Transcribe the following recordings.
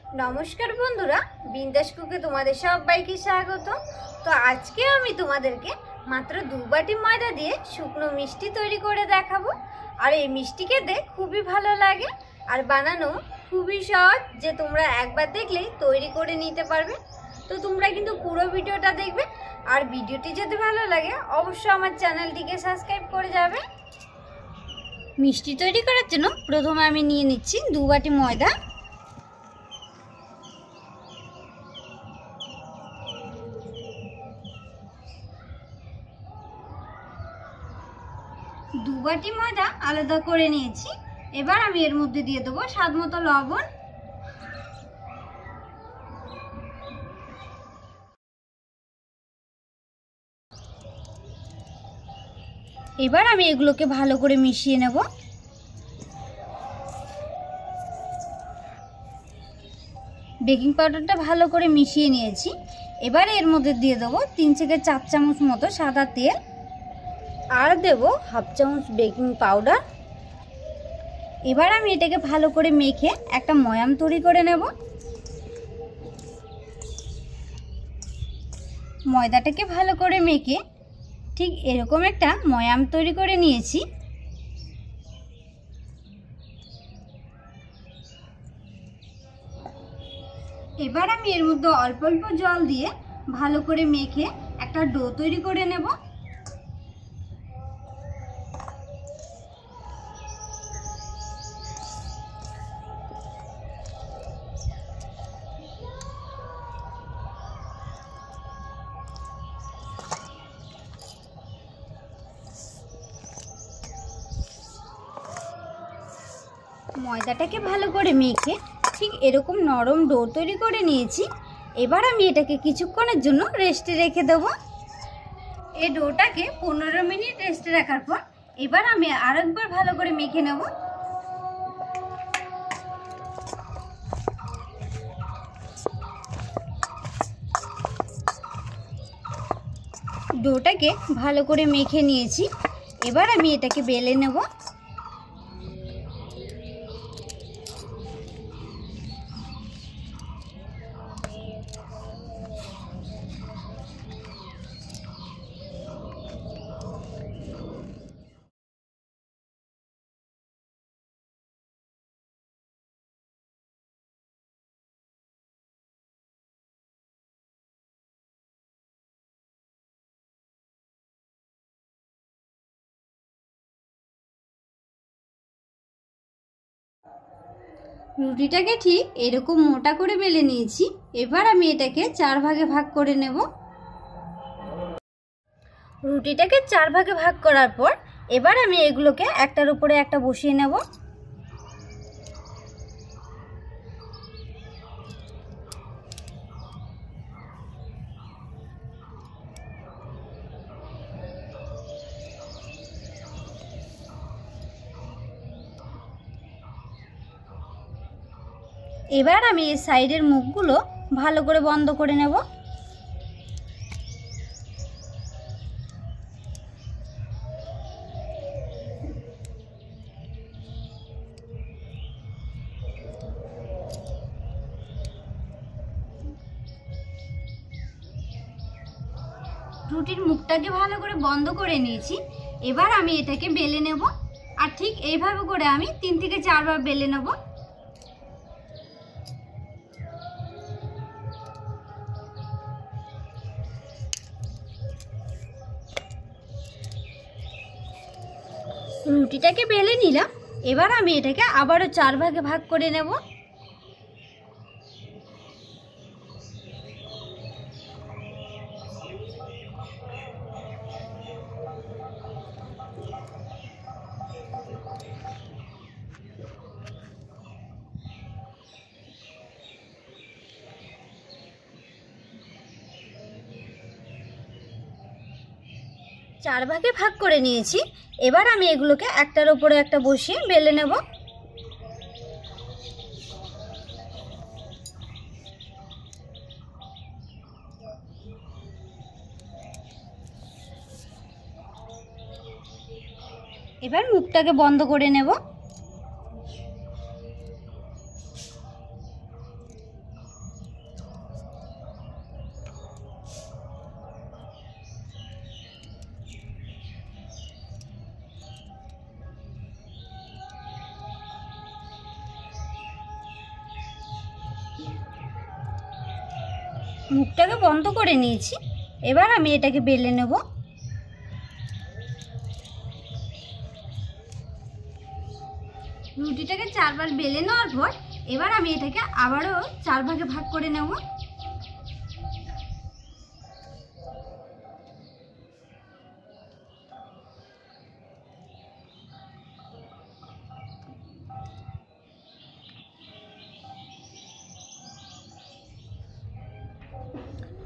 নমস্কার বন্ধুরা, বিন্দাস কুকে তোমাদের সবাইকে স্বাগত। তো আজকে আমি তোমাদেরকে মাত্র 2 বাটি ময়দা দিয়ে শুকনো মিষ্টি তৈরি করে দেখাবো। আর এই মিষ্টি খেতে খুবই ভালো লাগে আর বানানো খুবই সহজ, যে তোমরা একবার দেখলেই তৈরি করে নিতে পারবে। তো তোমরা কিন্তু পুরো ভিডিওটা দেখবে, আর ভিডিওটি যদি ভালো লাগে অবশ্যই আমার চ্যানেলটিকে সাবস্ক্রাইব করে যাবে। মিষ্টি তৈরি করার জন্য প্রথমে আমি নিয়ে নিচ্ছি 2 বাটি ময়দা। দু বাটি ময়দা আলাদা করে নিয়েছি। এবার আমি এর মধ্যে দিয়ে দেবো স্বাদ মতো লবণ। এবার আমি এগুলোকে ভালো করে মিশিয়ে নেব। বেকিং পাউডারটা ভালো করে মিশিয়ে নিয়েছি। এবার এর মধ্যে দিয়ে দেবো 3 থেকে 4 চামচ মতো সাদা তেল, আর দেব হাফ চামচ বেকিং পাউডার। এবার আমি এটাকে ভালো করে মেখে একটা ময়াম তৈরি করে নেব। ময়দাটাকে ভালো করে মেখে ঠিক এরকম একটা ময়াম তৈরি করে নিয়েছি। এবার আমি এর মধ্যে অল্প অল্প জল দিয়ে ভালো করে মেখে একটা ডো তৈরি করে নেব। ময়দাটাকে ভালো করে মেখে ঠিক এরকম নরম ডো তৈরি করে নিয়েছি। এবার আমি এটাকে কিছুক্ষণের জন্য রেস্টে রেখে দেবো। এই ডোটাকে 15 মিনিট রেস্টে রাখার পর এবার আমি আরেকবার ভালো করে মেখে নেব। ডোটাকে ভালো করে মেখে নিয়েছি। এবার আমি এটাকে বেলে নেব। রুটিটাকে ঠিক এরকম মোটা করে বেলে নিয়েছি। এবার আমি এটাকে 4 ভাগে ভাগ করে নেব। রুটিটাকে 4 ভাগে ভাগ করার পর এবার আমি এগুলোকে একটার উপরে একটা বসিয়ে নেব। এবার আমি এই সাইডের মুখগুলো ভালো করে বন্ধ করে নেব। রুটির মুখটাকে ভালো করে বন্ধ করে নিয়েছি। এবার আমি এটাকে বেলে নেব, আর ঠিক এইভাবে করে আমি 3 থেকে 4 বার বেলে নেব। রুটিটাকে বেলে নিলাম। এবার আমি এটাকে আবারও 4 ভাগে ভাগ করে নেব। চার ভাগে ভাগ করে নিয়েছি। এবার আমি এগুলোকে একটার উপরে একটা বসিয়ে বেলে নেব। এবার মুখটাকে বন্ধ করে নেব। মুখটাকে বন্ধ করে নিয়েছি। এবার আমি এটাকে বেলে নেব। রুটিটাকে 4 বার বেলে নেওয়ার পর এবার আমি এটাকে আবারও 4 ভাগে ভাগ করে নেব।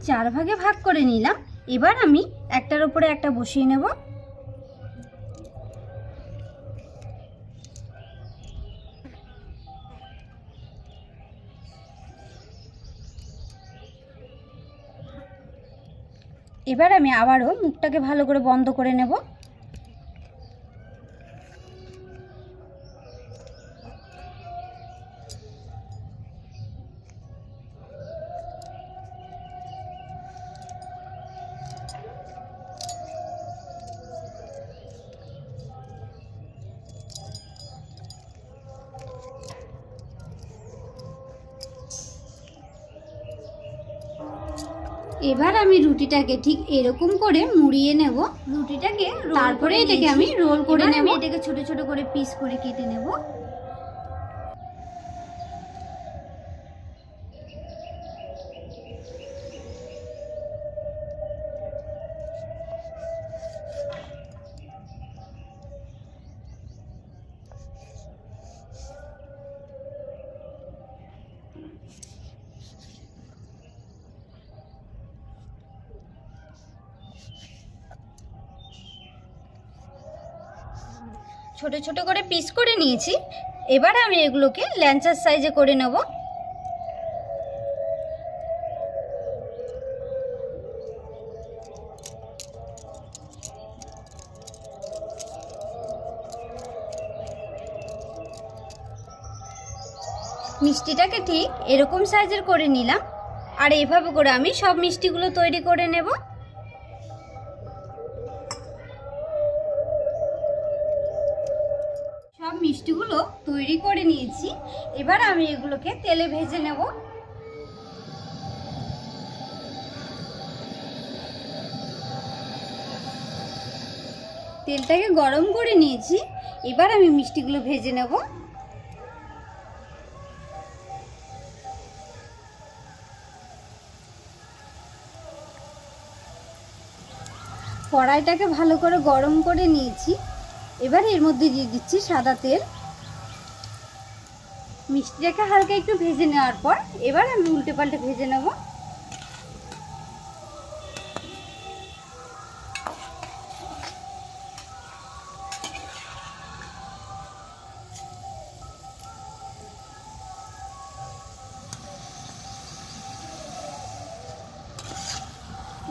চার ভাগে ভাগ করে নিলাম। এবার আমি একটার উপরে একটা বসিয়ে নেব। এবার আমি আবারও মুখটাকে ভালো করে বন্ধ করে নেব। এবার আমি রুটিটাকে ঠিক এরকম করে মুড়িয়ে নেব। রুটিটাকে তারপরে এটাকে আমি রোল করে নেব। এটাকে ছোট ছোট করে পিস করে কেটে নেব। ছোট ছোট করে পিস করে নিয়েছি। এবার আমি এগুলোকে ল্যাঞ্চার সাইজে করে নেব। মিষ্টিটাকে ঠিক এরকম সাইজের করে নিলাম। আর এইভাবে করে আমি সব মিষ্টিগুলো তৈরি করে নেব। সব মিষ্টিগুলো তৈরি করে নিয়েছি। এবার আমি এগুলোকে তেলে ভেজে নেব। তেলটাকে গরম করে নিয়েছি। এবার আমি মিষ্টিগুলো ভেজে নেব। কড়াইটাকে ভালো করে গরম করে নিয়েছি। এবার এর মধ্যে দিয়ে দিচ্ছি সাদা তেল। মিষ্টিটাকে হালকা একটু ভেজে নেওয়ার পর এবার আমি উল্টে পাল্টে ভেজে নেব।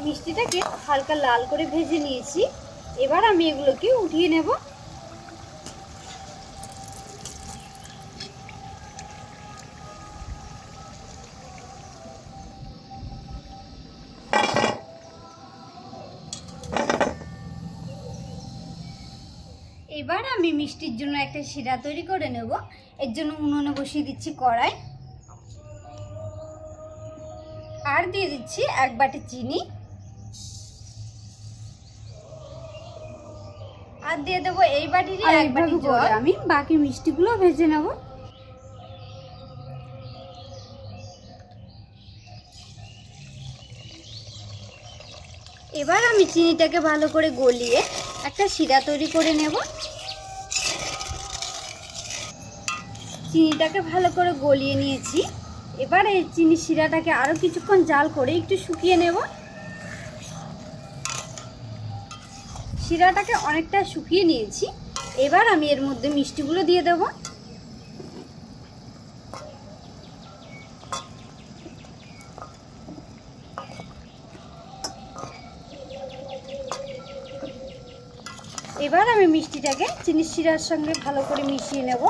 মিষ্টিটাকে হালকা লাল করে ভেজে নিয়েছি। এবার আমি এগুলোকে উঠিয়ে নেব। এবার আমি মিষ্টির জন্য একটা শিরা তৈরি করে নেব। এর জন্য উনুনে বসিয়ে দিচ্ছি কড়াই। আর দিয়ে দিচ্ছি 1 বাটি চিনি। আর দিয়ে দেবো এই বাটিরই 1 বাটি জল। আমি বাকি মিষ্টিগুলো ভেজে নেব। এবার আমি চিনিটাকে ভালো করে গলিয়ে একটা শিরা তৈরি করে নেব। চিনিটাকে ভালো করে গলিয়ে নিয়েছি। এবার এই চিনি শিরাটাকে আরো কিছুক্ষণ জাল করে একটু শুকিয়ে নেব। শিরাটাকে অনেকটা শুকিয়ে নিয়েছি। এবার আমি এর মধ্যে মিষ্টিগুলো দিয়ে দেব। এবার আমি মিষ্টিটাকে চিনি শিরার সঙ্গে ভালো করে মিশিয়ে নেব।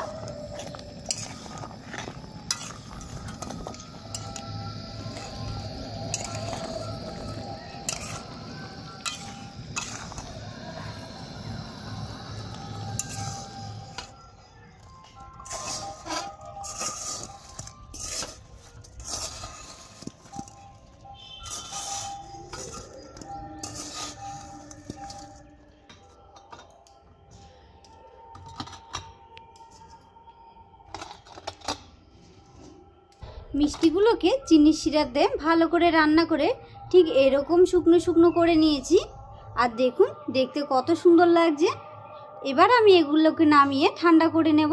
মিষ্টিগুলোকে চিনির শিরাতে দিয়ে ভালো করে রান্না করে ঠিক এরকম শুকনো শুকনো করে নিয়েছি। আর দেখুন দেখতে কত সুন্দর লাগছে। এবার আমি এগুলোকে নামিয়ে ঠান্ডা করে নেব।